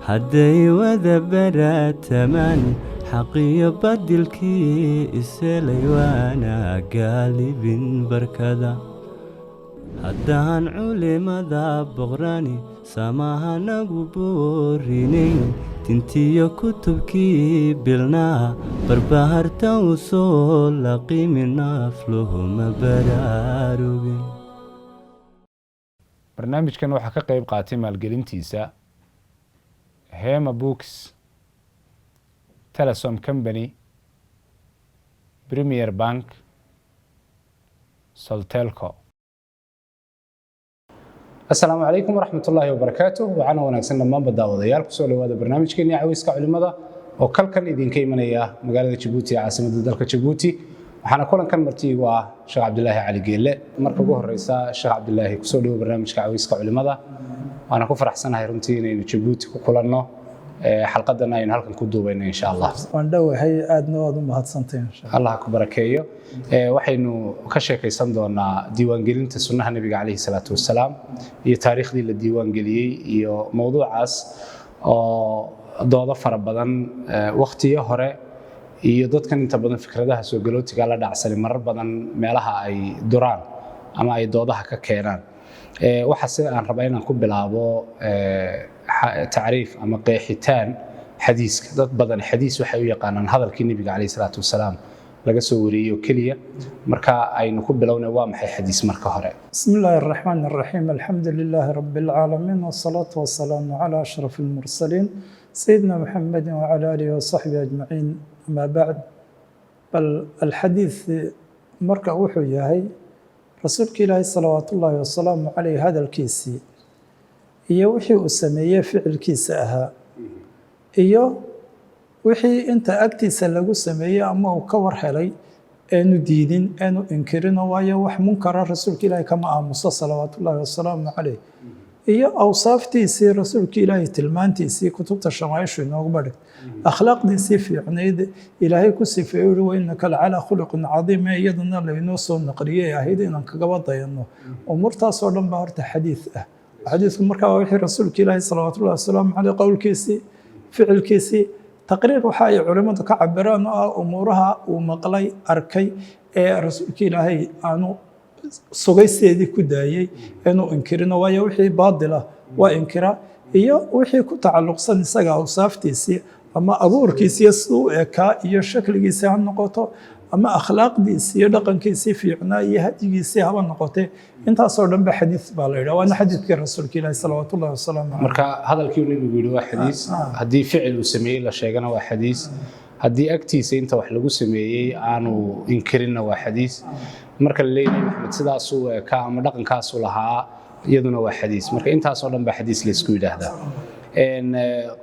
hadday wada baratamaan xaqiyo badilkii iselay waana gaalibin barkada haddaan culimada boqrani samahanagu boorinayn tintiyo kutubkii bilnaa barbaharta u soo laqimi nafluhuma baraarugin. barnaamijkan waxaa ka qayb qaatay maalgelintiisa Hema Books, Telesom Company, Premier Bank, Soltelco. السلام عليكم ورحمة الله وبركاته. وعنا ونكسنا ما بدأ kusoo dhawaada barnaamijkeena caawiska culimada oo kalkan idin ka imanaya magaalada Djibouti caasimadda dalka Djibouti. waxaana kulankan martiigu ah Sheekh Cabdullaahi Cali Geelle. marka ugu horeysa Sheekh Cabdullaahi kusoo dhawaada barnaamijka caawiska culimada. waana ku faraxsanahay runtii inaynu Djibouti ku kulanno xalqadan aynu halkan ku duubayno insha Allah. waan dhawahay aadna waad u mahadsantahay insha Allah. Allah ku barakeeyo. waxaynu ka sheekaysan doonaa diiwaangelinta sunnaha nabiga calayhi salaatu wasalaam iyo taariikhdii la diiwaangeliyey iyo mowduucaas oo doodo fara badan waqtiyo hore iyo dadkan inta badan fikradaha soo galootiga la dhacsan marar badan meelaha ay duraan ama ay doodaha ka keenaan. waxa si aan rabaa inaan ku bilaabo taariif ama qeexitaan xadiiska. dad badan xadiis waxay u yaqaanaan hadalkii nabiga calayhi salaatu wasalaam laga soo wariyay kaliya. marka aynu ku bilownay waa maxay xadiis marka hore. bismillahir rahmanir rahim alhamdulillahi rabbil alamin wassalatu wassalamu ala ashrafil mursalin sayyidina muhammadin wa ala alihi wa sahbihi ajma'in. amma ba'd bal alhadith marka wuxuu yahay rasuulka ilaahay salawaatullaahi wasalaamu calayhi hadalkiisii iyo wixii uu sameeyey ficilkiisa ahaa iyo wixii inta agtiisa lagu sameeyey ama uu ka war helay aanu diidin aanu inkirin waayo wax munkara rasuulka ilaahay kama aamuso salawaatullaahi wasalaamu calayh iyo awsaaftiisii rasuulka ilaahay tilmaantiisii kutubta shamaaishu inoogu badhig akhlaaqdiisii fiicnayd ilaahay ku sifeeyey wa innaka lacalaa khuluqin cadiim iyadana laynoo soo naqliyey ahayd inaan kagaba dayano umurtaasoo dhan baa horta xadiid ah. xadiidku markaa waa wixii rasuulka ilaahay salawaatullaahi wasalaamu calayh qowlkiisii ficilkiisii taqriir waxa ay culimmadu ka cabiraan oo ah umuuraha uu maqlay arkay ee rasuulka ilaahay aanu sugaysteedii ku daayey inuu inkirino waayo wixii baadil ah waa inkira iyo wixii ku tacalluqsan isaga awsaaftiisii ama abuurkiisii siduu u ekaa iyo shakligiisii ha noqoto ama akhlaaqdiisii iyo dhaqankiisii fiicnaa iyo hadigiisii haba noqotee intaasoo dhan ba xadiis baa la yidhaha waana xadiidkii rasuulka ilaahi salawaatullahi wasalaamu calayh. marka hadalkii uu nabigu yidhi waa xadiis. haddii ficil uu sameeyey la sheegana waa xadiis. haddii agtiisa inta wax lagu sameeyey aanu inkirinna waa xadiis. marka la leeyahay maxamed sidaasuu ekaa ama dhaqankaasuu lahaa iyaduna waa xadiis. marka intaasoo dhan ba xadiis la isku yidhaahdaa.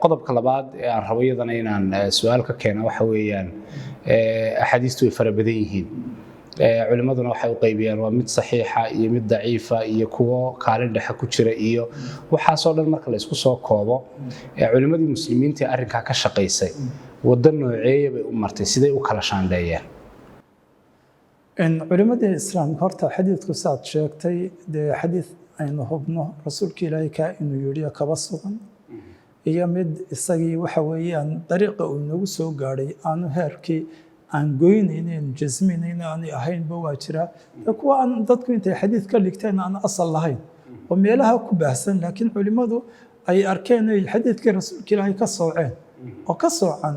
qodobka labaad ee aan rabo iyadana inaan su'aal ka keeno waxa weeyaan axaadiistu way fara badan yihiin. culimaduna waxay u qaybiyaan waa mid saxiixa iyo mid daciifa iyo kuwo kaalin dhexe ku jira iyo waxaasoo dhan marka la isku soo koobo culimadii muslimiinta ee arrinkaa ka shaqaysay waddo nooceeya bay u martay siday u kala shaandheeyeen. culimadii islaamka horta xadiidku saad sheegtay dee xadiid aynu hubno rasuulka ilaahay kaa inuu yidhi kaba sugan iyo mid isagii waxa weeyaan dariiqa uu inagu soo gaadhay aanu heerkii aan goynaynin jasminayn aanay ahaynba waa jira kuwa aan dadku intay xadiid ka dhigteen aan asal lahayn oo meelaha ku baahsan laakiin culimmadu ay arkeen ay xadiidkii rasuulka ilaahay ka sooceen oo ka soocan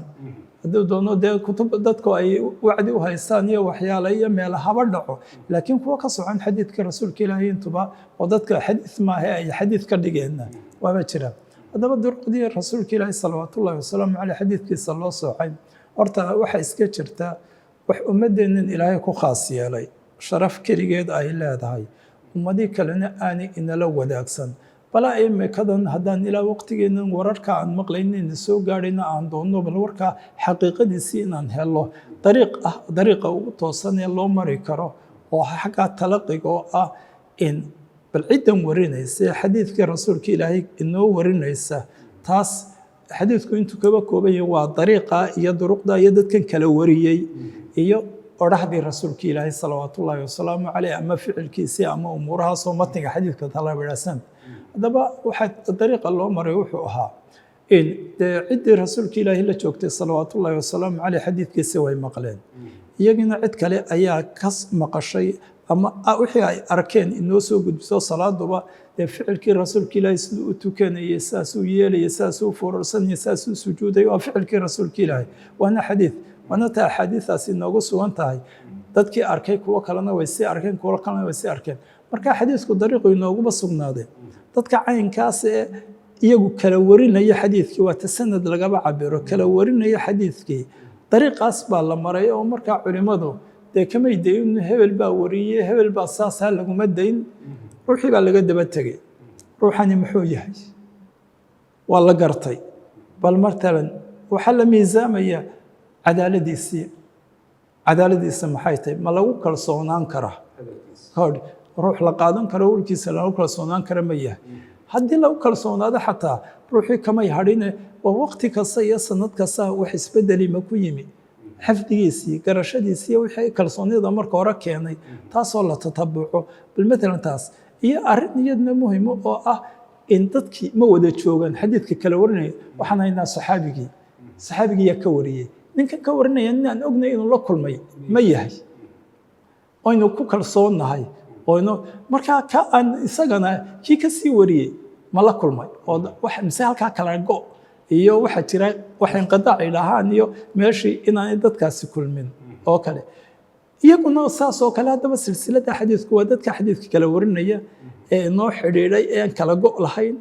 hadduu doono dee kutub dadku ay wacdi u haystaan iyo waxyaala iyo meela haba dhaco laakiin kuwa ka socan xadiidkii rasuulka ilaahay intuba oo dadka xadiid maahe ay xadiid ka dhigeenna waaba jira. haddaba duruqdii rasuulka ilaahay salawaatullaahi wasalaamu caleyh xadiidkiisa loo soocay horta waxaa iska jirta wax ummaddeennan ilaahay ku khaas yeelay sharaf keligeed ay leedahay ummadii kalena aanay inala wadaagsan bala imikadan haddaan ilaa waqtigeennan wararka aan maqlaynayna soo gaadhayna aan doonno bal warkaa xaqiiqadiisii inaan helo dariiqa ugu toosan ee loo mari karo oo xaggaa talaqiga oo ah in bal ciddan warinaysa xadiidkii rasuulka ilaahay inoo warinaysa taas xadiidku intuu kaba koobaya waa dariiqa iyo duruqda iyo dadkan kala wariyey iyo orahdii rasuulka ilaahay salawaatullaahi wasalaamu caleyh ama ficilkiisii ama umuurahaasoo matniga xadiidka talaabidhasan haddaba waxaa dariiqa loo maray wuxuu ahaa ciddii rasuulka ilaahi la joogtay salawaatu ullaahi wasalaamu caleyh xadiidkiisi way maqleen iyagina cid kale ayaa ka maqashay ama wixii ay arkeen inoo soo gudbiso salaaduba ficilkii rasuulka ilaahi siduu u tukanayay saasuu yeelayay saasuu foorarsanayay saasuu sujuuday waa ficilkii rasuulka ilaahi waana xadiid waana taa axaadiidaasi inoogu sugan tahay dadkii arkay kuwo kalena way sii arkeen kuwo kalena way sii arkeen marka xadiidku dariiqu inooguba sugnaaday dadka caynkaas ee iyagu kala warinaya xadiidkii waa tasanad lagaba cabiro kala warinaya xadiidkii dariiqaas baa la maray oo markaa culimmadu dee kamay dayin hebel baa wariyey hebel baa saasaa laguma dayn ruuxii baa laga daba tegay ruuxani muxuu yahay waa la gartay bal matalan waxaa la miisaamaya cadaaladiisa maxay tahay ma lagu kalsoonaan karaa ruux la qaadan karo warkiisa lagu kalsoonaan kara ma yahay haddii lagu kalsoonaado xataa ruuxii kamay hadhine waa waqti kasta iyo sanad kasta wax isbedeli ma ku yimi xafdigiisii garashadiisii wixii kalsoonida marka hore keenay taasoo la tatabuco bal matalan taas iyo arrin iyadna muhimo oo ah in dadkii ma wada joogaan xadiidka kala warinaya waxaan haynaa saxaabigii yaa ka wariyey ninkan ka warinaya inaan ognay inuu la kulmay ma yahay oynu ku kalsoonnahay oynu markaa ka aan isagana kii ka sii wariyey ma la kulmay oo mise halkaa kala go iyo waxaa jira wax inqidaac idhahaan iyo meeshii inaanay dadkaasi kulmin oo kale iyaguna saas oo kale haddaba silsilada xadiidku waa dadka xadiidka kala warinaya ee inoo xidhiidhay eean kala go' lahayn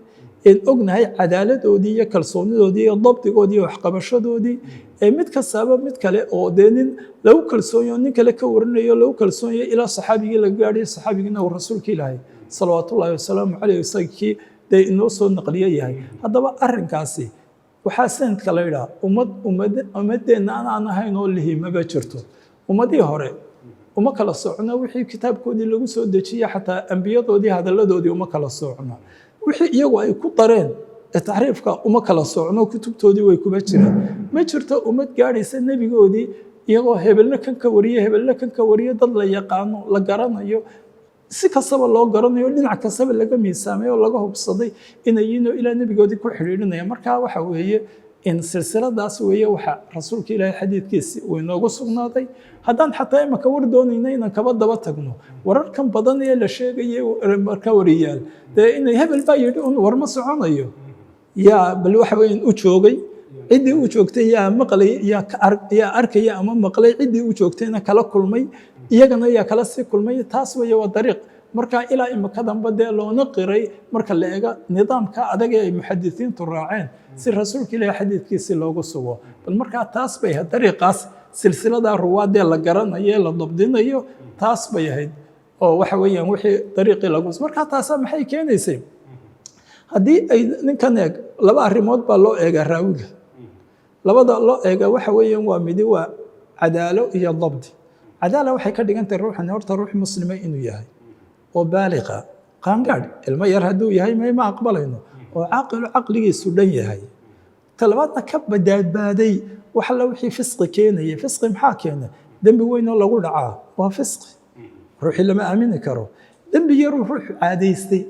een ognahay cadaaladoodii iyo kalsoonidoodii iyo dabdigoodii iyo waxqabashadoodii ee mid kastaaba mid kale oo dee nin lagu kalsoonyo nin kale ka warinayo lagu kalsoonyo ilaa saxaabigii la gaadhay saxaabigiina uu rasuulka ilaahay salawaatullaahi wasalaamu caleyh isagii dee inoo soo naqliyo yahay haddaba arrinkaasi waxaa sanadka la yidhaha ummadeenna aan ahayn oo lihi maba jirto ummadii hore uma kala socno wixii kitaabkoodii lagu soo dejiye xataa ambiyadoodii hadalladoodii uma kala socno wixii iyagu ay ku dareen ee taxriifka uma kala socno kutubtoodii way kuba jiraan ma jirto ummad gaadhaysa nebigoodii iyagoo hebelna kan ka wariye hebelna kan ka wariye dad la yaqaano la garanayo si kastaba loo garanayo dhinac kastaba laga miisaamay oo laga hubsaday inayino ilaa nebigoodii ku xidhiidhinaya markaa waxa weeye in silsiladaas weeye waxa rasuulka ilaahay xadiidkiisi uu inoogu sugnaaday haddaan xataa imaka war doonayna inaan kaba daba tagno wararkan badan ee la sheegayay marka wariyaal dee inay hebel baa yidhi un war ma soconayo yaa bal waxa weeyaan u joogay ciddii u joogtay yaa maqlay yaa arkaya ama maqlay ciddii u joogtayna kala kulmay iyagana yaa kala sii kulmay taas weeye waa dariiq marka ilaa imaka dambe dee loona qiray marka la eega nidaamka adag ee ay muxadisiintu raaceen si rasuulka ilaahay xadiidkiisi loogu sugo bal markaa taas bay ahayd dariiqaas silsilada ruwaadee la garanayo ee la dabdinayo taas bay ahayd oo waxa weeyaan wixii dariiqii lagu markaa taasaa maxay keenaysay haddii ay ninkan eeg laba arrimood baa loo eegaa raawiga labada loo eega waxa weeyaan waa midi waa cadaalo iyo dabdi cadaala waxay ka dhigantahay ruuxani horta ruux muslima inuu yahay oo baaliqa qaangaadh ilmo yar hadduu yahay ma aqbalayno oo caaqilu caqligiisu dhan yahay talabaadna ka badbaaday wax alla wixii fisqi keenaya fisqi maxaa keena dembi weyn oo lagu dhacaa waa fisqi ruuxii lama aamini karo dembi yaruu ruuxu caadaystay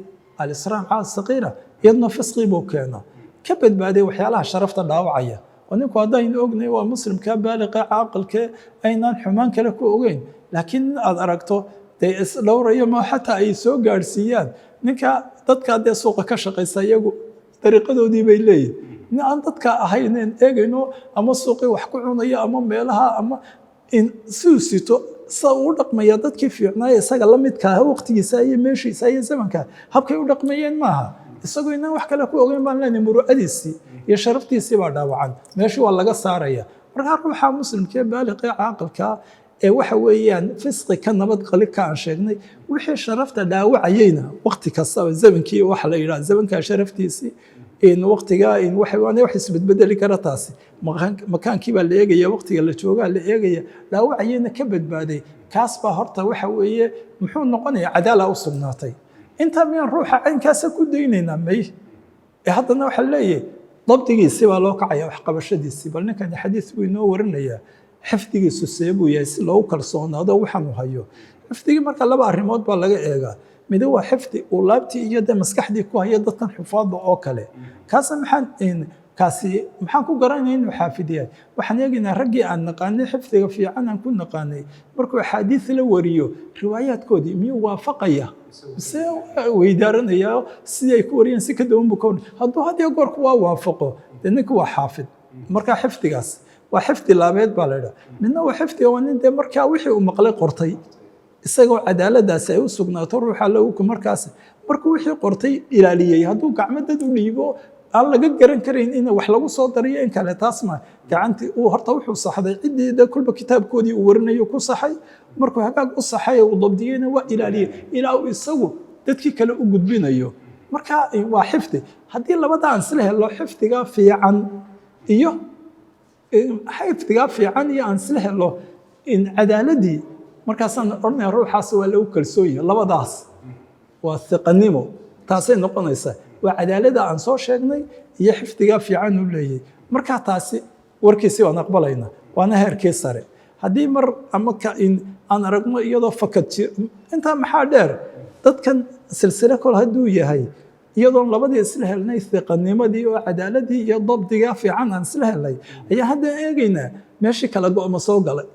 alisraam caad saqiira iyadna fisqi buu keenaa ka badbaaday waxyaalaha sharafta dhaawacaya oo ninku haddaynu ognay waa muslimka baaliqa caaqilkee aynaan xumaan kale ku ogeyn laakiin in aad aragto dee isdhowrayo ma xataa ay soo gaadhsiiyaan ninka dadka dee suuqa ka shaqaysa iyagu dariiqadoodii bay leeyihin nin aan dadka ahayneen eegayno ama suuqii wax ku cunayo ama meelaha ama siduu sito sa uu dhaqmaya dadkii fiicnaaya isaga la midkaa waqtigiisa iyo meeshiisa iyo zamanka habkay u dhaqmayeen maaha isagoo inaan wax kale ku ogeyn baan leenahay muru'adiisii iyo sharaftiisii baa dhaawacan meeshii waa laga saaraya markaa ruuxa muslimkee baaliqee caaqilkaa ee waxa weeyaan fisqi ka nabadqali ka aan sheegnay wixii sharafta dhaawacayeyna waqti kastaba zamankii waxa la yidhaha zamankaa sharaftiisii waqtigaa wax isbedbedeli kara taasi makaankii baa la eegaya waqtiga la joogaa la eegaya dhaawacayeyna ka badbaaday kaas baa horta waxa weeye muxuu noqonaya cadaala u sugnaatay intaa miyaan ruuxa caynkaasa ku daynaynaa may haddana waxa leeyahay dabdigiisii baa loo kacaya waxqabashadiisii bal ninkani xadiis buu inoo warinayaa xifdigiisu see buu yahay si loogu kalsoonaado waxaanu hayo xifdigii marka laba arrimood baa laga eegaa midi waa xifdi uu laabtii iyo dee maskaxdii ku haya dadkan xufaadda oo kale kaasa maxaan kaasi maxaan ku garanay inuu xaafid yahay waxaan eegaynaa raggii aan naqaanay xifdiga fiican aan ku naqaanay markuu axaadiis la wariyo riwaayaadkoodii miyuu waafaqaya mise weydaaranaya sidii ay ku wariyeen si ka duwan buu ka warin hadduu had iyo goorku waa waafaqo dee ninka waa xaafid markaa xifdigaas waa xifdi laabeed baa la idhaha midna waa xifdiga waa nin dee markaa wixii uu maqlay qortay isagoo cadaaladaasi ay u sugnaato ruuxa lagu markaas markuu wixii qortay ilaaliyey hadduu gacmo dad u dhiibo aan laga garan karayn in wax lagu soo dariyo in kale taas ma gacantii uu horta wuxuu saxday ciddii kulba kitaabkoodii uu warinayo ku saxay markuu hagaag u saxay uu dabdiyeyna waa ilaaliyey ilaa uu isagu dadkii kale u gudbinayo marka waa xifdi haddii labada aan isla helo xifdiga fiican iyo aan isla helo in cadaaladii markaasaan odhanaya ruuxaas waa lagu kalsoon yahay labadaas waa hiqanimo taasay noqonaysaa waa cadaalada aan soo sheegnay iyo xifdigaa fiican u leeyahay markaa taasi warkiisi waan aqbalayna waana heerkii sare haddii mar ama aan aragno iyadoo fakad intaa maxaa dheer dadkan silsile kol hadduu yahay iyadoon labadii isla helnay hiqanimadii oo cadaaladii iyo dabdigaa fiican aan isla helnay ayaa hadda eegaynaa meeshii kala go'ma soo galay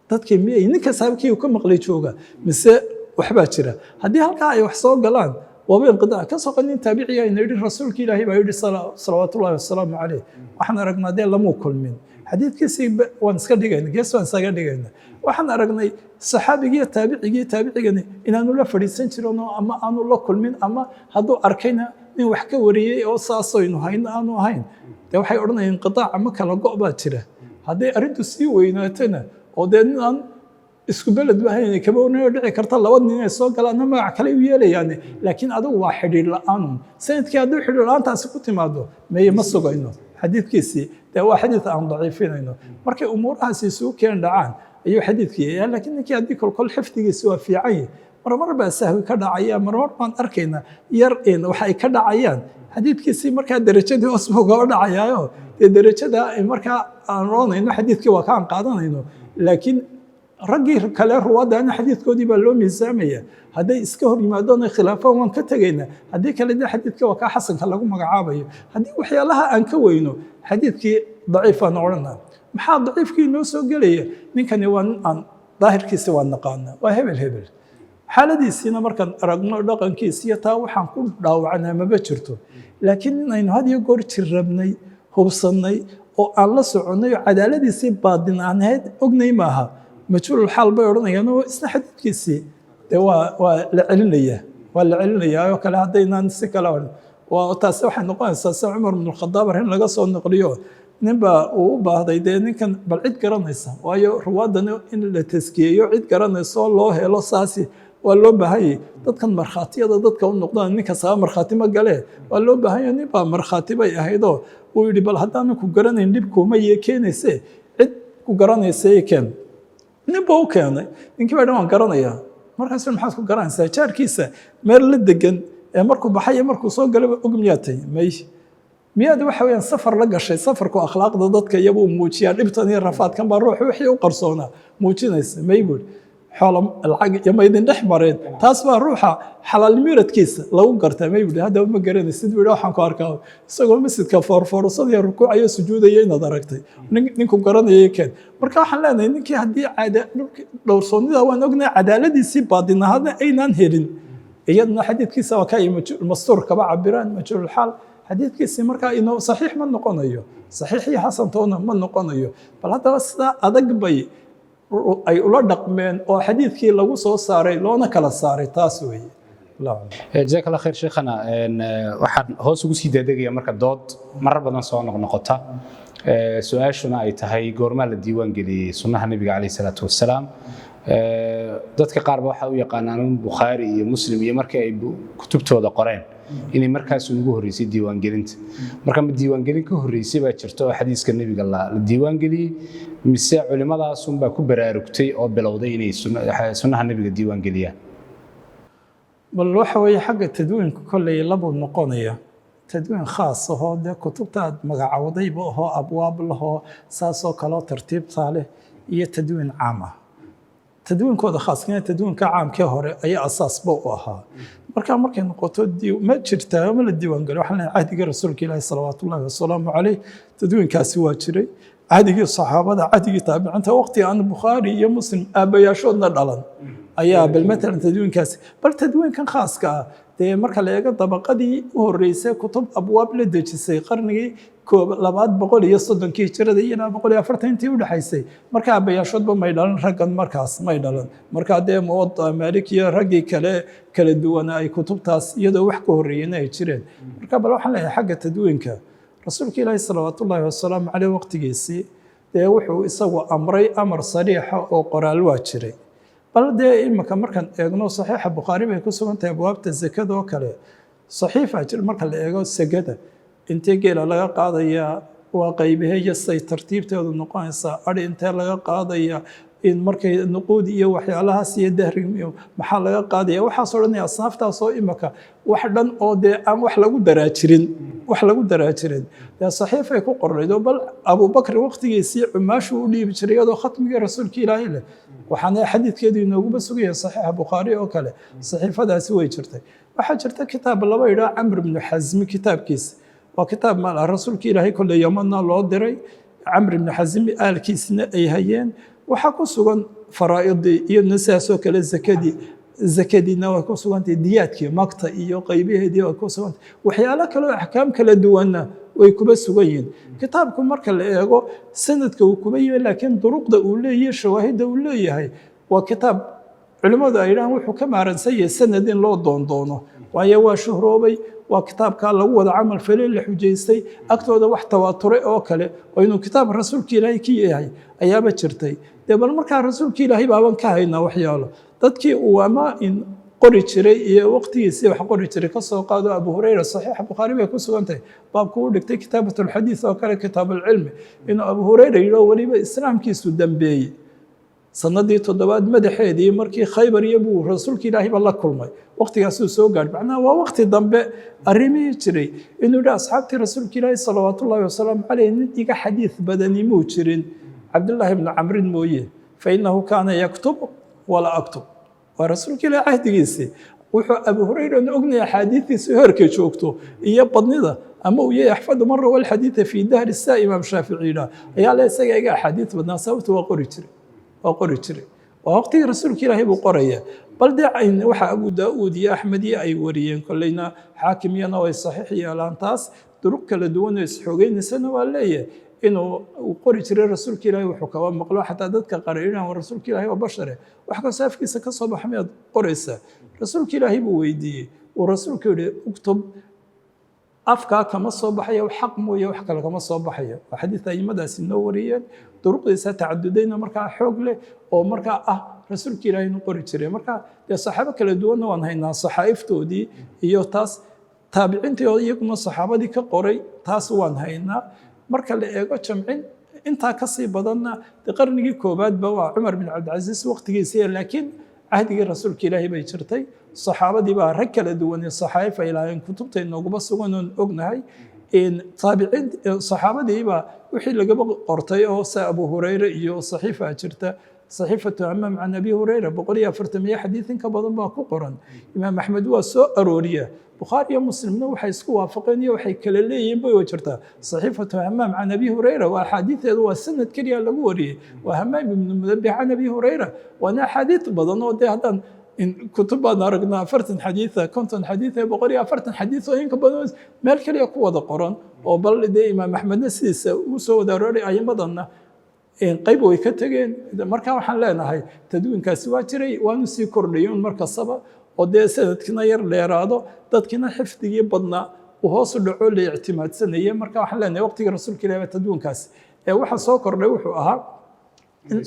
dadkii miyay ninka saabkii uu ka maqlay jooga mise waxbaa jira haddii halkaa ay wax soo galaan waaba inqidaa ka soo qanin taabiciga ayna yidhi rasuulka ilaahay baa yidhi salawaatullahi wasalaamu caleyh waxaan aragnaa dee lamuu kulmin xadiidkiisii waan iska dhigayna gees waan isaga dhigayna waxaan aragnay saxaabigii taabicigani inaanu la fadhiisan jirin ama aanu la kulmin ama hadduu arkayna nin wax ka wariyey oo saasaynu hayno aanu ahayn dee waxay odhanayaan inqidaac ama kala go' baa jira hadday arrintu sii weynaatona oo dee nin aan isku beled bahayn kaba warinayo dhici karta laba nin ay soo galaanna magac kale u yeelayaan laakiin adigu waa xidhiir la'aan sanadkii hadduu xidhiir la'aantaasi ku timaado meye ma sugayno xadiidkiisii dee waa xadiid aan daciifinayno markay umuurahaasi isugu keen dhacaan ayuu xadiidkii yahay laakiin ninkii haddii kolkol xifdigiisi waa fiican yahay marmar baa sahwi ka dhacaya marmar baan arkaynaa yar waxa ay ka dhacayaan xadiidkiisii markaa derajadii hoos buu gaba dhacayaayo dee derajada markaa aan oonayno xadiidkii waa kaan qaadanayno laakiin raggii kale ruwaadana xadiidkoodii baa loo miisaamaya hadday iska hor yimaadaan khilaafaan waan ka tegaynaa haddii kale de xadiidka waa kaa xasanka lagu magacaabayo haddii waxyaalaha aan ka weyno xadiidkii daciifaan odhanaa maxaa daciifkii noo soo gelaya ninkani waa nin aan daahirkiisa waa naqaanaa waa hebel xaaladiisiina markaan aragno dhaqankiisiiyo taa waxaan ku dhaawacnaa maba jirto laakiin inaynu had iyo goor jirrabnay hubsannay oo aan la soconnay oo cadaaladiisii baadin aan ahayd ognay maaha majhuul xaal bay odhanayaan oo isna xadiidkiisii dee waa la celinayaa oo kale haddaynaan si kale taasi waxay noqonaysaa sida cumar bn khadaab arrin laga soo naqliyo ninbaa uu u baahday dee ninkan bal cid garanaysa waayo ruwaadana in la taskiyeeyo cid garanaysa oo loo helo saasi waa loo baahanyay dadkan markhaatiyada dadka u noqdaan ninka sabaa markhaati ma galee waa loo baahanya ninbaa markhaati bay ahaydoo uu yidhi bal haddaanan ku garanayn dhibkuuma iyo keenayse cid ku garanaysa keen ninba u keenay ninkii baa dhan waan garanayaa markaas maxaad ku garanaysaa jaarkiisa meel la degan ee markuu baxay iyo markuu soo galaba og miyaatay miyaad waxa weeyaan safar la gashay safarku akhlaaqda dadka iyabuu muujiyaa dhibtan iyo rafaadkan baa ruux wixii u qarsoonaa muujinaysa maybuud xoolo lacag iyo maydin dhex mareen taas baa ruuxa xalaal miradkiisa lagu gartaa maybuud haddaba ma garanaysid buu waxaan ku arkaa isagoo masjidka foorfoorsadaya rukuucaya sujuudaya inaad aragtay ninku garanaya keen marka waxaan leenahay ninkii haddii dhowrsoonnida waan ognahay cadaaladiisii baadin ahaadna aynaan helin iyadna xadiidkiisa waa ka mastuur kaba cabiraan majhuulxaal xadiidkiisii markaa inoo saxiix ma noqonayo saxiix iyo xasantoona ma noqonayo bal haddaba sidaa adag bay ay ula dhaqmeen oo xadiidkii lagu soo saaray loona kala saaray taas weeye jazaak allah khayr sheekhana waxaan hoos ugu sii daadegaya marka dood marar badan soo noqnoqota su-aashuna ay tahay goormaa la diiwaan geliyey sunnaha nebiga calayhi salaatu wassalaam dadka qaarba waxaa u yaqaanaan bukhaari iyo muslim iyo markii ay kutubtooda qoreen inay markaas ugu horreysay diiwaangelinta marka ma diiwaangelin ka horreysay baa jirta oo xadiiska nebiga la diiwaangeliyey mise culimadaasunbaa ku baraarugtay oo bilowday inay sunnaha nebiga diiwaangeliyaan bal waxa weeye xagga tadwiinka kolley labuu noqonaya tadwiin khaas ahoo dee kutubta aad magacawdayba ahoo abwaab lahoo saasoo kaleo tartiibtaa leh iyo tadwiin caam ah tadwiinkooda khaaskana tadwiinka caamkee hore ayaa asaasba u ahaa markaa markay noqoto ma jirtaa ma la diiwaangeliyo waxaan leeyahay cahdigii rasuulka ilaahi salawaatu ullaahi wasalaamu caleyh tadwiinkaasi waa jiray cahdigii saxaabada cahdigii taabiciinta waqti aan bukhaari iyo muslim aabbayaashoodna dhalan ayaa bal matalan tadwiinkaasi bal tadwiinkan khaaska ah dee marka la eego dabaqadii u horreysay kutub abwaab la dejisay qarnigii 230 hijrada iyo 440 u dhaxaysay marka aabbayaashoodba may dhalan raggan markaas may dhalan marka dee Muwatta Maalik iyo raggii kala duwan ay kutubtaas iyadoo wax ka horreeyeen ay jireen marka bal waxaan leeyahay xagga tadwiinka rasuulka ilaahi salawaatu ullaahi wasalaamu caleyh waqtigiisii dee wuxuu isagu amray amar sariixa oo qoraal waa jiray bal dee imika markaan eegno saxiixa bukhaari bay ku sugan tahay abwaabta zakada oo kale saxiifa jir marka la eego sagada intee geela laga qaadayaa waa qaybahe iyo say tartiibteedu noqonaysaa ari intee laga qaadaya in markay nuquud iyo waxyaalahaas iyo dahri maxaa laga qaadaya waxaasoo dhan asnaaftaasoo imika wax dhan oo dee aan wax lagu daraajirin dee saxiifay ku qornaydo bal abubakr waqtigiisii cumaashu u dhiibi jiray iyadoo khatmigii rasuulka ilaahay leh waxaana xadiidkeedu inooguba sugaya saxiixa bukhaari oo kale saxiifadaasi way jirtay waxaa jirta kitaab laba idhaa camr ibnu xasmi kitaabkiisa waa kitaab maal rasuulka ilaahay kolle yamanna loo diray camr ibnu xasmi aalkiisina ay hayeen waxaa ku sugan faraa'idii iyo nasaasoo kale zakadiina way ku sugantahay diyaadkii magta iyo qaybaheedii way ku sugantahay waxyaalo kale oo axkaam kala duwanna way kuba sugan yihiin kitaabku marka la eego sanadka uu kuba yimi laakiin duruqda uu leeyahay shawaahidda uu leeyahay waa kitaab culimmadu ay yidhahaan wuxuu ka maaransan yahay sanad in loo doondoono waayo waa shuhroobay waa kitaabkaa lagu wada camal falay la xujaystay agtooda wax tawaaturay oo kale oo inuu kitaab rasuulka ilaahay ka yahay ayaaba jirtay dee bal markaa rasuulka ilaahay baaban ka haynaa waxyaalo dadkii uu ama in qori jiray iyo waqtigiisii wax qori jiray ka soo qaado abu hurayra saxiixa bukhaari bay ku sugan tahay baabku u dhigtay kitaabatulxadiid oo kale kitaabalcilmi inuu abu hurayra yidho weliba islaamkiisu dambeeyey sanadii 7 madaxeedii markii khaybar iyo buu rasuulka ilaahay ba la kulmay waqtigaasuu soo gaadhay macnaha waa waqti dambe arrimihii jiray inuu yidhi asxaabtii rasuulka ilaahay salawaatu ullaahi wasalaamu caleyh nin iga xadiid badani muu jirin cabdullaahi ibnu camrin mooye fa innahu kaana yaktub wala aktub waa rasuulka ilaahay cahdigiisii wuxuu abu hurayrana ognaya axaadiidiisii horkay joogto iyo badnida ama uu yahay axfadu mara walxadiida fii dahri saa imaam shaaficiina ayaa le isaga iga axaadiid badnaa sababta waa qori jiray waa waqtigii rasuulka ilaahay buu qoraya bal dee waxa abu daa'uud iyo axmed iyo ay wariyeen kolleyna xaakimiyana way saxiix yeelaan taas duruq kala duwan oo isxoogeynaysan waa leeyahay inuu qori jiray rasuulka ilaahay wuxuu kaba maqlo xataa dadka qara'inaan waa rasuulka ilaahay oo bashare wax kastoo afkiisa ka soo baxa miyaad qoraysaa rasuulka ilaahay buu weydiiyey uu rasuulku yidhi uktub afkaa kama soo baxayo xaq mooye wax kale kama soo baxayo waa xadiid aimadaasi noo wariyeen duruqdiisa tacadudayna markaa xoog leh oo markaa ah rasuulka ilaahay inuu qori jiray markaa dee saxaabo kala duwanna waan haynaa saxaa'iftoodii iyo taas taabiciintii oo iyaguna saxaabadii ka qoray taas waan haynaa marka la eego jamcin intaa kasii badanna dee qarnigii koobaadba waa cumar bin cabdilcasiis waqtigiisii laakiin cahdigii rasuulka ilaahay bay jirtay saxaabadii baa rag kala duwan saxaaifa ilaaheen kutubta inooguba sugan oon ognahay taabiciin saxaabadiiba wixii lagaba qortay oo sa abu hurayra iyo saxiifa jirta saxiifatu amaam can abi hurayra 140 xadiid in ka badan baa ku qoran imaam axmed waa soo arooriya bukhaari iyo muslimna waxay isku waafaqeen iyo waxay kala leeyihiin bay jirtaa saxiifatu amaam can abi hurayra waa axaadiideedu waa sanad keliya lagu wariyey waa hamaam ibnu mudabbix can abi hurayra waana axaadiid badan oo dee haddaan kutub baan aragnaa 40 xadiida 50 xadiid 140 xadiid oo inka badan meel kaliya ku wada qoran oo bal dee imaam axmedna sidiisa uu soo wada arooray ayamadanna qayb way ka tageen markaa waxaan leenahay tadwiinkaasi waa jiray waanu sii kordhayoon markastaba oo dee sanadkina yar dheeraado dadkina xifdigii badnaa uu hoos u dhaco la ictimaadsanaya marka waxaan leenahay waqtiga rasuulka ilaahay tadwiinkaasi waxa soo kordhay wuxuu ahaa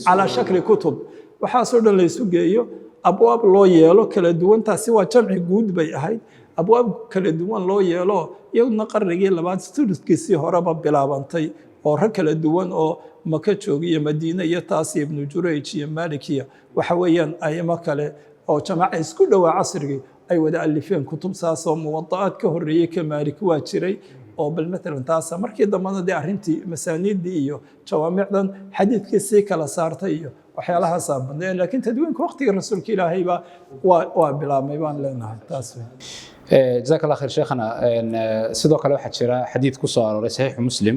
calaa shakli kutub waxaasoo dhan la isu geeyo abwaab loo yeelo kala duwan taasi waa jamci guud bay ahayd abwaab kala duwan loo yeelo iyaguna qarnigii labaad sududkiisii horeba bilaabantay oo rag kala duwan oo maka jooga iyo madiine iyo taas iyo ibnu jurayj iyo maalik iyo waxa weeyaan ayamo kale oo jamaaca isku dhowaa casrigii ay wada alifeen kutub saas oo muwada'aad ka horreeyey ka maalik waa jiray oo bal maalan taasa markii dambana dee arrintii masaaniiddii iyo jawaamicdan xadiidkii sii kala saartay iyo waxyaalahaasaa badnay laakiin tadwiinka waqtiga rasuulka ilaahayba waa bilaabmay baan leenahay taas جزاك الله خير شيخنا sidoo kale waxaa jira xadiid ku soo arooray saxiix muslim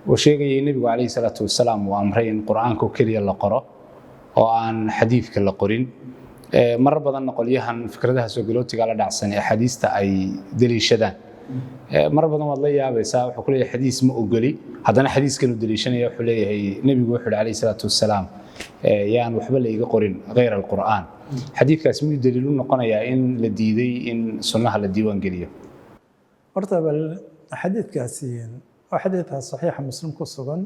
oo sheegayay nabigu calayhi salaatu wasalaam uu amray in qur'aanka kaliya la qoro oo aan xadiidka la qorin mar badan qolyahan fikradaha soo galootiga la dhacsan ee xadiista ay daliishadaan mar badan waad la yaabaysaa wuxuu ku leeyahay xadiis ma ogoli haddana xadiiskan uu daliishanaya wuxuu leeyahay nabigu wuxuu calayhi salaatu wasalaam yaan waxba la iga qorin غير القرآن xadiidkaas miyuu daliil u noqonayaa in la diiday in sunnaha la diiwaan geliyo horta bal xadiidkaasi waa xadiidka saxiixa muslim ku sugan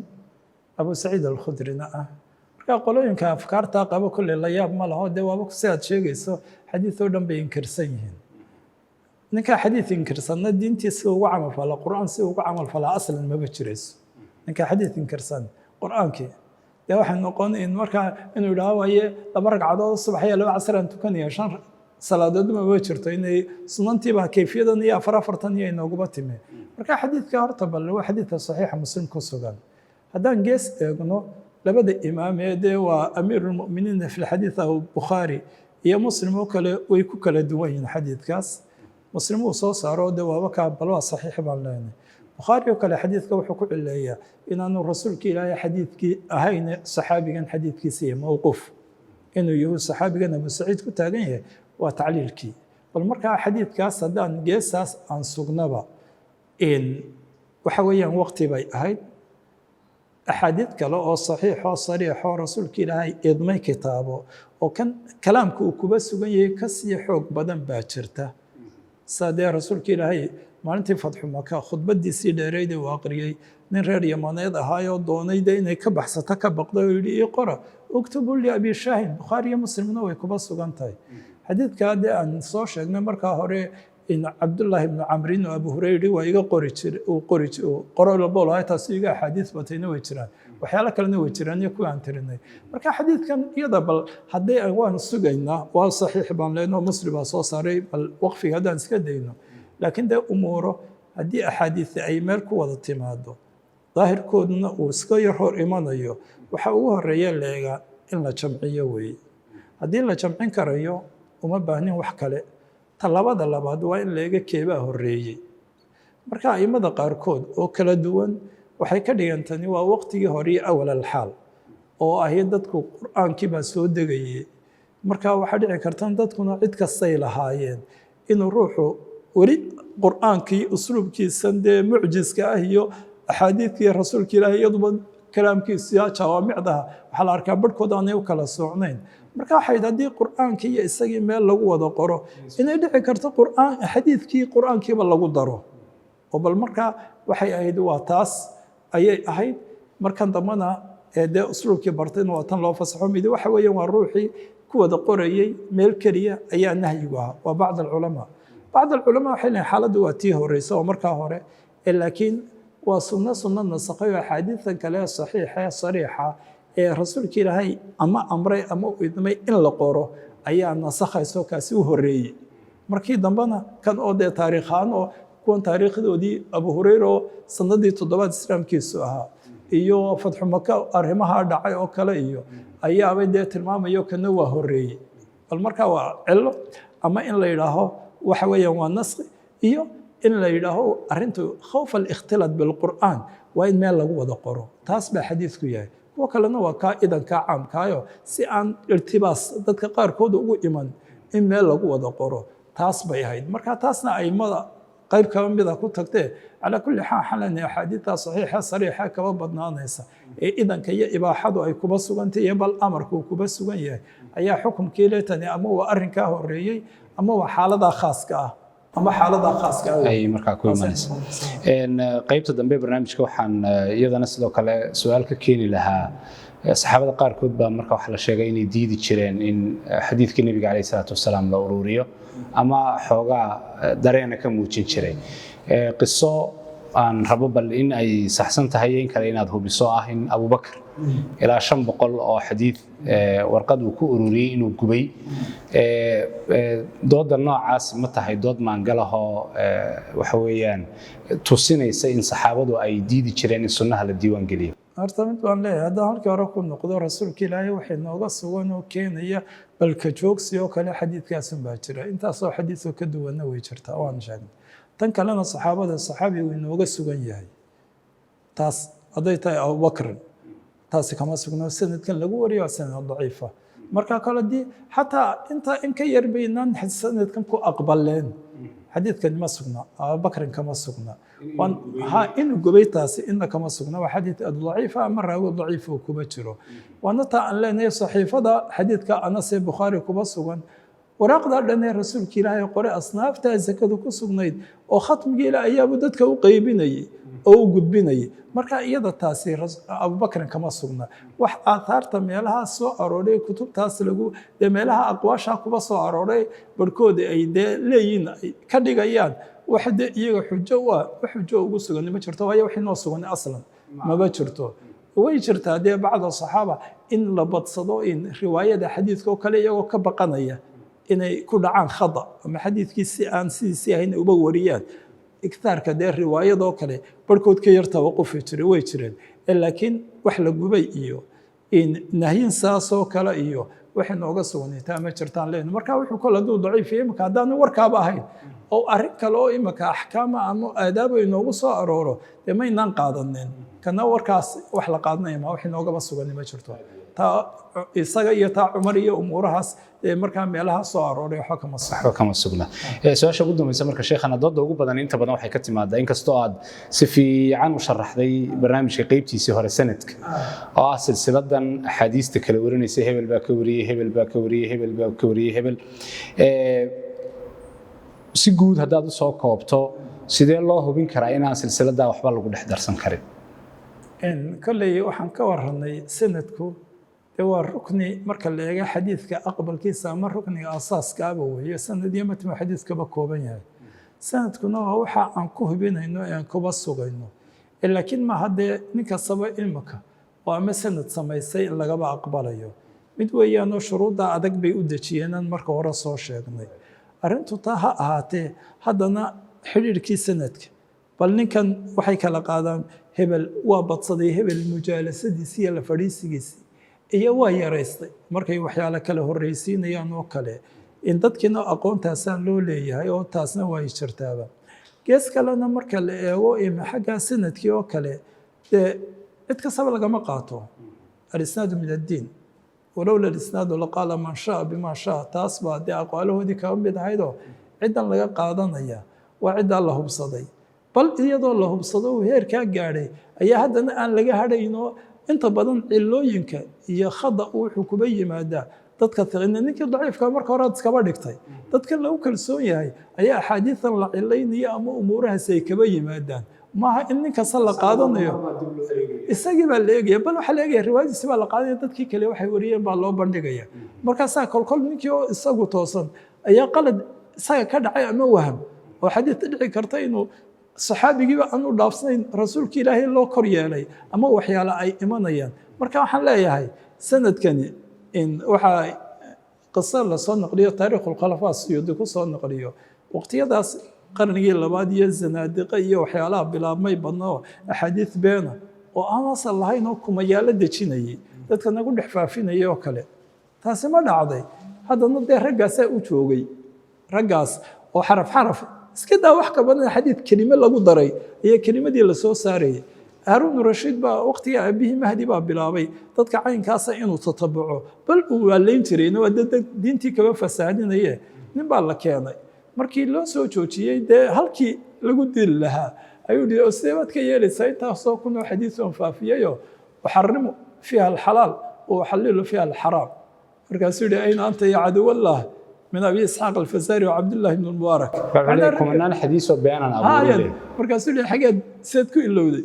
abu saciid al-khudrina ah marka qolooyinka afkaarta qaba kulle la yaab ma laho dee waaba si aad sheegayso xadiid oo dhan bay inkirsan yihiin ninka xadiid inkirsanna diintiisa ugu camal fala qur'aan si ugu camal fala aslan maba jirayso ninka xadiid inkirsan qur'aankii dee waxay noqon in markaa inuu idhaha waaye 2 ragcadood subax iyo 2 casr aan tukanayo 5 salaadood ma jirto inay sunantiiba kayfiyadan iyo 44 iyo inooguba timi marka xadiidka horta bal waa xadiidka saxiixa muslim ku sugan haddaan gees eegno labada imaam ee waa amiirul mu'miniin fi xadiidka bukhari iyo muslim oo kale way ku kala duwan yihiin xadiidkaas muslim uu soo saaro waaba ka bal waa saxiix baan leenahay بخاري وكل حديث كوحو كعليا إن أنه الرسول كي لا حديث كي أهين صحابي كان حديث كي سي موقوف إنه يهو صحابي كان أبو سعيد كتاقيه وتعليل كي والمركة حديث كاس صدان جيساس عن سوقنبا إن وحويا وقتي باي أهين أحاديث كلا أو صحيح أو صريح أو رسول كي لا إضمي كتابه وكان كلام كوكوبس وجيه كسي حوق بدن باكرته صادق رسول كي لا maalintii fatxu maka khudbadiisii dheereyd uu aqriyay nin reer yamaneed ahaayoo doonayda inay ka baxsato ka baqdo oo yidhi ii qora uktubu li abi shaahin bukhaari iyo muslimna way kuba sugan tahay xadiidka haddii aan soo sheegnay markaa hore in cabdullaahi ibnu camrin oo abu hureyri waa iga qori jiray uu qoro labool ahay taas iga axaadiis batayna way jiraan waxyaalo kalena way jiraan iyo kuwii aan tirinay marka xadiidkan iyada bal haddii waan sugaynaa waa saxiix baan leenoo muslim baa soo saaray bal waqfiga haddaan iska dayno laakiin dee umuuro haddii axaadiisi ay meel ku wada timaado daahirkooduna uu iska yar hor imanayo waxa ugu horeeya leegaa in la jamciyo weeye haddii la jamcin karayo uma baahnin wax kale talabada labaad waa in leega keebaa horreeyey marka a'immada qaarkood oo kala duwan waxay ka dhigan tani waa waqtigii hore iyo awal alxaal oo ahi dadku qur'aankii baa soo degayey marka waxaa dhici kartan dadkuna cid kastay lahaayeen inuu ruuxu weli qur'aankii usluubkiisan dee mucjiska ah iyo axaadiidkii rasuulka ilaahay iyaduba kalaamkiisa jawaamicdaha waxaa la arkaa barhkood aanay u kala soocnayn marka waxay haddii qur'aankii iyo isagii meel lagu wada qoro inay dhici karto xadiidkii qur'aankiiba lagu daro oo bal markaa waxay ahayd waa taas ayay ahayd markan dambana dee usluubkii bartayna waa tan loo fasaxo midi waxa weeyaan waa ruuxii ku wada qorayey meel keliya ayaa nahyigu ahaa waa bacd alculamaa بعض العلماء حين حالته واتيه الرئيس ومركه هره لكن وسنة نسقي حديثا كلا صحيحة صريحة رسول كيراهي أما أمري أما إدمي إن لقوره أي نسخ سوكاسي هري مركي دمبنا كان أودي تاريخان أو كون تاريخ دي أبو هريرة سنة تضبط الإسلام كيسوها إيو فتح مكة أرهمها دعاء أو كلا إيو أي أبي ده ترمام إيو كنوا هري المركه وعلو أما إن لا يراهو وحويا ونسخ إيو إن لا يراهو أرنتو خوف الاختلاط بالقرآن وإن ما لغو ودا قرو تاسبع حديث كياي وكلنا وكا إذا كعام كايو سي أن ارتباس دادك قار كودو ugu iman in meel lagu wada qoro taas bay ahayd marka taasna ay mada qayb ka mid ah ku tagtay ala kulli xalan ahadiitha saxiixa sariixa kaba badnaanaysa ee idanka iyo ibaaxadu ay kuba sugantay bal amarku kuba sugan yahay ayaa xukumkii leetani ama waa arrinka horeeyay ama waa xaalada khaaska ah ama xaalada khaaska ah ay markaa ku imanaysa qaybta dambe barnaamijka waxaan iyadana sidoo kale su'aal ka keeni lahaa saxaabada qaarkood baa marka wax la sheegay inay diidi jireen in xadiidkii nabiga calayhi salaatu wasalaam la ururiyo ama xoogaa dareena ka muujin jiray qiso aan rabo bal in ay saxsan tahay in kale inaad hubiso ah in Abubakar ilaa 500 oo xadiid warqad uu ku ururiyay inuu gubay dooda noocaas ma tahay dood maangalaho waxa weeyaan tusinaysa in saxaabadu ay diidi jireen in sunnaha la diiwaan geliyo horta mid baan leeyahay haddaan halkii hore ku noqdo rasuulka ilaahay waxay nooga sugan oo keenaya balka joogsi oo kale xadiidkaasun baa jira intaasoo xadiidoo ka duwanna way jirtaa waan sheegnay tan kalena saxaabada saxaabi uu inooga sugan yahay taas hadday tahay abubakrin taasi kama sugno sanadkan lagu wariyo waa sanad daciifa marka kale dii xataa inta in ka yar baynaan sanadkan ku aqbaleen xadiidkan ma sugna abubakrin kama sugna inuu gubay taasi inna kama sugna waa xadiid daciifa ama raawi daciif oo kuba jiro waana taa aan leenahay saxiifada xadiidka anas ee bukhaari kuba sugan waraaqda dhan ee rasuulka ilaahay qore asnaafta zakadu ku sugnayd oo khatmigii ilaa ayaabu dadka u qaybinayay oo u gudbinayay marka iyada taasi abubakrin kama sugna wax aathaarta meelaha soo arooray kutubtaas lagu meelaha aqwaasha kuba soo arooray barkooda ay leeyihiin ka dhigayaan waxda iyaga xujo ugu sugan ma jirto waayo wixii noo sugan aslan maba jirto way jirtaa dee bacda saxaaba in la badsado in riwaayada xadiidka oo kale iyagoo ka baqanaya inay ku dhacaan khada ama xadiidkii si aan sidiisii ahayn uba wariyaan igtaarka dee riwaayadoo kale barhkood ka yar tawaqufi jiray way jireen laakiin wax la gubay iyo nahyin saasoo kale iyo waxay nooga sugnaytaa ma jirtaan leen marka wuxuu kol hadduu daciif yahay imika haddaanu warkaaba ahayn oo arrin kale oo imika axkaama ama aadaaba inoogu soo arooro dee maynaan qaadanin kana warkaas wax la qaadanaya ma wax inoogaba sugan ma jirto taa isaga iyo taa cumar iyo umuurahaas markaa meelaha soo arooray waxba kama sugna su'aasha ugu dambaysa marka sheekhana dooda ugu badan inta badan waxay ka timaadaa inkastoo aad si fiican u sharaxday barnaamijka qaybtiisii hore sanadka oo ah silsiladan axaadiista kala warinaysa hebel baa ka wariyay hebel baa ka wariyay hebel baa ka wariyay hebel si guud haddaad u soo koobto sidee loo hubin karaa inaan silsiladaa waxba lagu dhex darsan karin kolley waxaan ka warranay sanadku waa rukni marka la eego xadiidka aqbalkiisa ama rukniga asaaskaaba weeye sanad iyo matn xadiidkaba kooban yahay sanadkuna waa waxa aan ku hubinayno ee aan kuba sugayno laakiin ma haddee nin kastaba imika oo ama sanad samaysay in lagaba aqbalayo mid weeyaanoo shuruudda adag bay u dejiyeenan marka hore soo sheegnay arrintu taa ha ahaatee haddana xidhiirkii sanadka bal ninkan waxay kala qaadaan hebel waa badsaday hebel mujaalasadiisii iyo la fadhiisigiisii iyo waa yaraystay markay waxyaalo kale horreysiinayaan oo kale in dadkiina aqoontaasaa loo leeyahay oo taasna waa jirtaaba gees kalena marka la eego xaggaa sanadkii oo kale dee cid kastaba lagama qaato alisnaadu min addiin walowla alisnaadu laqaala man shaa bima shaa taas baa dee aqwaalahoodii kaga mid ahaydoo ciddan laga qaadanaya waa ciddaa la hubsaday bal iyadoo la hubsado uu heerkaa gaadhay ayaa haddana aan laga hadhaynoo inta badan cilooyinka iyo khada wuxuu kuba yimaadaa dadka ninkii daciifka marka hore aad iskaba dhigtay dadka lagu kalsoon yahay ayaa axaadiidan la cilaynaya ama umuurahaasi ay kaba yimaadaan maaha in nin kasta la qaadanayo isagii baa la eegaya bal waxaa la eegaya riwaayadiisi baa la qaadanaya dadkii kale waxay wariyeen baa loo bandhigaya markaasaa kolkol ninkii oo isagu toosan ayaa qalad isaga ka dhacay ama waham oo xadiid dhici karta inuu saxaabigiiba aan u dhaafsanayn rasuulka ilaahay loo kor yeelay ama waxyaalo ay imanayaan marka waxaan leeyahay sanadkani waxaa qiso lasoo naqliyo taariikhulkhulafaa suyuudi ku soo naqliyo waqtiyadaas qarnigii labaad iyo zanaadiqa iyo waxyaalaha bilaabmay badnoo axaadiid beena oo aan asal lahayn oo kumayaalo dejinayay dadka nagu dhex faafinaya oo kale taasi ma dhacday haddana dee raggaasaa u joogay raggaas oo xaraf xaraf iska daa wax ka badan xadiid kelime lagu daray ayaa kelimadii la soo saarayay haaruun rashiid baa waqtigii aabihii mahdi baa bilaabay dadka caynkaasa inuu tatabuco bal uu waalayn jirayna waa dad diintii kaba fasaadinaye nin baa la keenay markii loo soo joojiyey dee halkii lagu dili lahaa ayuu dhihi oo sidee baad ka yeelaysaa intaasoo kunoo xadiid oon faafiyayoo uxarimu fiiha alxalaal wa uxallilu fiiha alxaraam markaasuu yihi ayna anta ya caduwallah من أبي إسحاق الفزاري وعبد الله بن المبارك. عليكم أن حديث بيانا أبو ليلى. مركز لي حاجة سيد كل لودي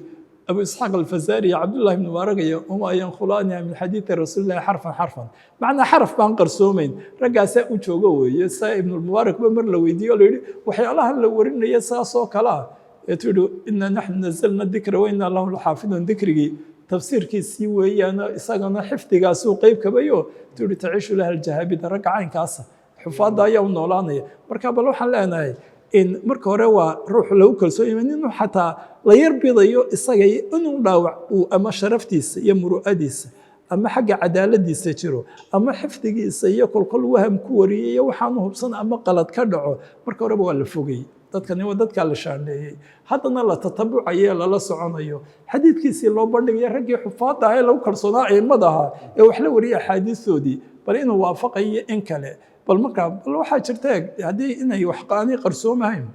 أبو إسحاق الفزاري عبد الله بن المبارك هما ينقلان من حديث رسول الله حرفا حرفا. معنى حرف بانقر سومين رجع ساء وشوجو يسا ابن المبارك بمر لو يدي ولا يدي وحي الله لو ورنا يسا صو كلا تقول إنا نحن نزلنا الذكر وإنا له لحافظون ذكري تفسير كيسي ويانا إساقنا حفظي سوق قيب كبيو تقول تعيش لها الجهابي درق عين كاسة حفاظ ضايا ونولانية مركا بلوحا لأنا إن مركا روا روح لو كل إنه حتى لا يربي ضيو إساقي إنه لاوع وأما شرفتيس يمرو أديس أما حق عدالة دي سجرو أما حفظي سيكل كل وهم كوري وحانه بصن أما قلت كدعو مركا روا ولا فوقي dadkani waa dadka la shaaneeyay haddana la tatabucayo la soconayo xadiidkiisii loo bandhigay raggii xufaada ah ee lagu kalsoonaa ciidamadaha ee wax la wariyay xadiisoodii bal inuu waafaqayo in kale bal marka waxa jirta hadii inay wax qaani qarsoomahayn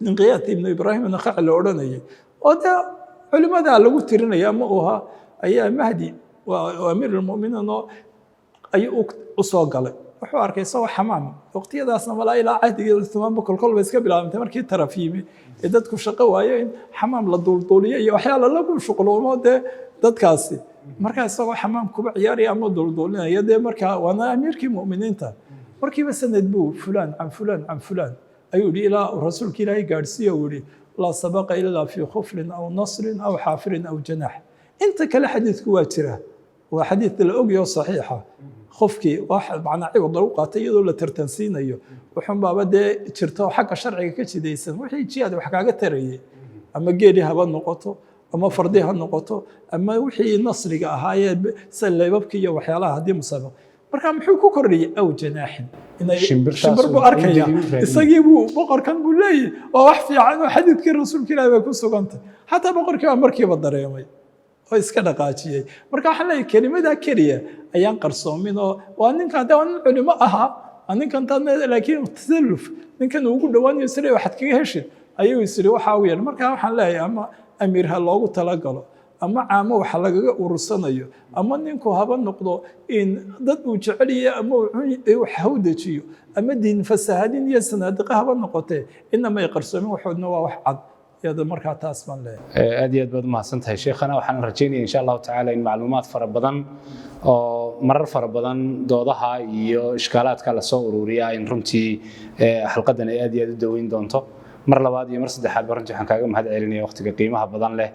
in qiyaat ibn ibrahim an-nakhai la oranayay oo culimada lagu tirinaya ma aha ayaa mahdi waa amir al-mu'miniin ay u soo galay wuxuu arkay soo xamaam waqtiyadaasna wala ilaa cahdiga Uthman kolkol way iska bilaabantay markii tarafiimi ee dadku shaqo waayeen xamaam la duulduuliyo iyo waxyaalo lagu shuquloomo dadkaasi marka isagoo xamaam kuba ciyaari ama duulduulinaya marka wana amirkii mu'miniinta markiiba sanad buu fulaan ayuu ilaa rasuulka ilaahay gaarsiyo wuri la sabaqa illa fi khuflin aw nasrin aw hafirin aw janah inta kale xadiidku waa jira waa xadiid la ogyo saxiixa khofkii waxa macna ciwad lagu qaatay iyadoo la tartansiinayo wuxuu baaba jirto xagga sharciga ka jidaysan wixii jiyaad wax kaaga tarayay ama geeli haba noqoto ama fardi ha noqoto ama wixii nasriga ahaayee saleebabka iyo waxyaalaha hadii musabaq marka muxuu ku kordhiyay aw janaahin inay shimbir buu arkaya isagii buu boqorkan buu leeyahay oo wax fiican oo xadiidkii rasuulka ilaahay ku sugantay hatta boqorkii markiiba dareemay oo iska dhaqaajiyay marka waxa la kelimada kaliya ayaan qarsoomin oo waa ninka daan culimo aha ninkan tan laakiin tasalluf ninkan ugu dhawaanayo sirri waxad kaga heshin ayuu isri waxa uu yar marka waxaan leeyahay ama amirha loogu talagalo ama caamo waxa lagaga urursanayo ama ninku haba noqdo in dad uu jeceliyo ama uu hawdajiyo ama diin fasaadin iyo sanaadiqa haba noqotee inama qarsoomin waxoodna waa wax cad يا مركز تاسمان له. أديت بدو ما سنتها شيخنا وحنا رجيني إن شاء الله تعالى إن معلومات فربضن مرر فربضن دوضها يو إشكالات كلا صور وريا إن رمتي حلقتنا أديت دوين دونتو مر لبعض يمرس ده حد برنتي حنكاجم هذا علني وقت قيمة بدن له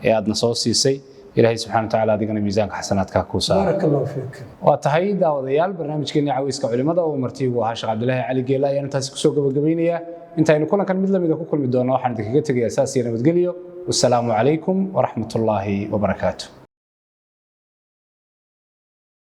أدنى صوص يسي إلهي سبحانه وتعالى دينا ميزان حسنات كاكوسا. بارك الله فيك. وتهيدا وضيال برنامج كنا عويس كعلماء ومرتي وهاش عبد الله علي جيلا يعني تاسك سوق بجبينية أنت إن كنا كان مثل ما إذا كل مدونا وحنا دقيقة أساسية نبتقليه والسلام عليكم ورحمة الله وبركاته.